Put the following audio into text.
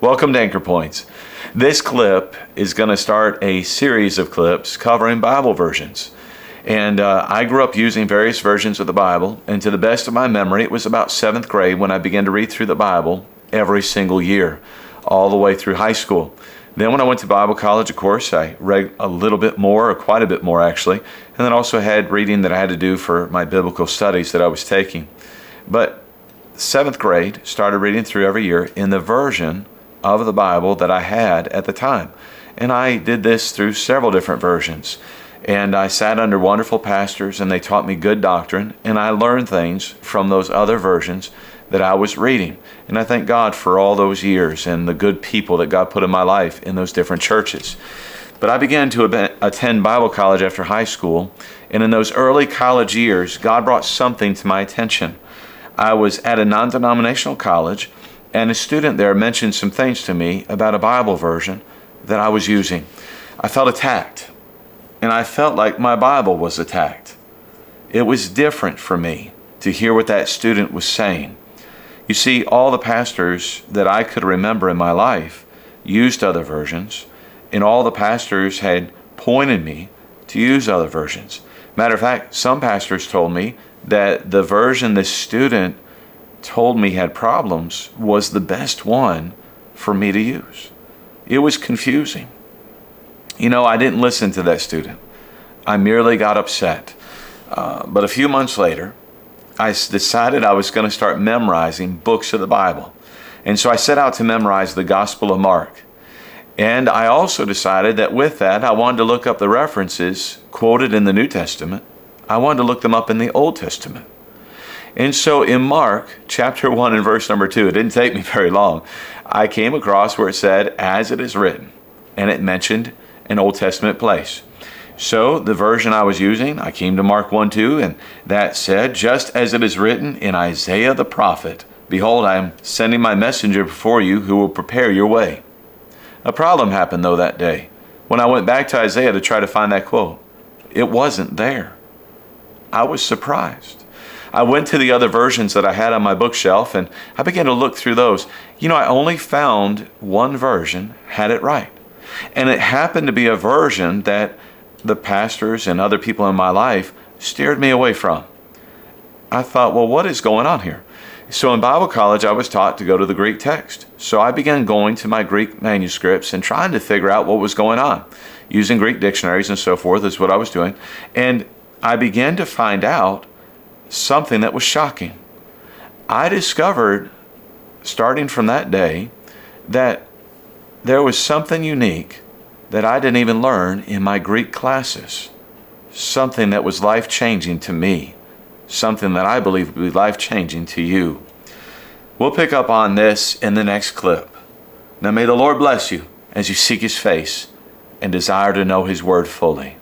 Welcome to Anchor Points. This clip is going to start a series of clips covering Bible versions. And I grew up using various versions of the Bible, and to the best of my memory, it was about 7th grade when I began to read through the Bible every single year, all the way through high school. Then when I went to Bible college, of course, I read a little bit more, or quite a bit more actually, and then also had reading that I had to do for my biblical studies that I was taking. But 7th grade, started reading through every year in the version of the Bible that I had at the time. And I did this through several different versions. And I sat under wonderful pastors, and they taught me good doctrine, and I learned things from those other versions that I was reading. And I thank God for all those years and the good people that God put in my life in those different churches. But I began to attend Bible college after high school, and in those early college years, God brought something to my attention. I was at a non-denominational college, and a student there mentioned some things to me about a Bible version that I was using. I felt attacked, and I felt like my Bible was attacked. It was different for me to hear what that student was saying. You see, all the pastors that I could remember in my life used other versions, and all the pastors had pointed me to use other versions. Matter of fact, some pastors told me that the version this student told me had problems was the best one for me to use. It was confusing. You know, I didn't listen to that student. I merely got upset. But a few months later, I decided I was going to start memorizing books of the Bible. And so I set out to memorize the Gospel of Mark. And I also decided that with that, I wanted to look up the references quoted in the New Testament. I wanted to look them up in the Old Testament. And so in Mark chapter 1 and verse number 2, it didn't take me very long, I came across where it said, "As it is written," and it mentioned an Old Testament place. So the version I was using, I came to Mark 1:2, and that said, "Just as it is written in Isaiah the prophet, behold, I am sending my messenger before you who will prepare your way." A problem happened though that day. When I went back to Isaiah to try to find that quote, it wasn't there. I was surprised. I went to the other versions that I had on my bookshelf, and I began to look through those. You know, I only found one version had it right. And it happened to be a version that the pastors and other people in my life steered me away from. I thought, well, what is going on here? So in Bible college, I was taught to go to the Greek text. So I began going to my Greek manuscripts and trying to figure out what was going on. Using Greek dictionaries and so forth is what I was doing. And I began to find out something that was shocking. I discovered, starting from that day, that there was something unique that I didn't even learn in my Greek classes. Something that was life-changing to me. Something that I believe will be life-changing to you. We'll pick up on this in the next clip. Now may the Lord bless you as you seek His face and desire to know His Word fully.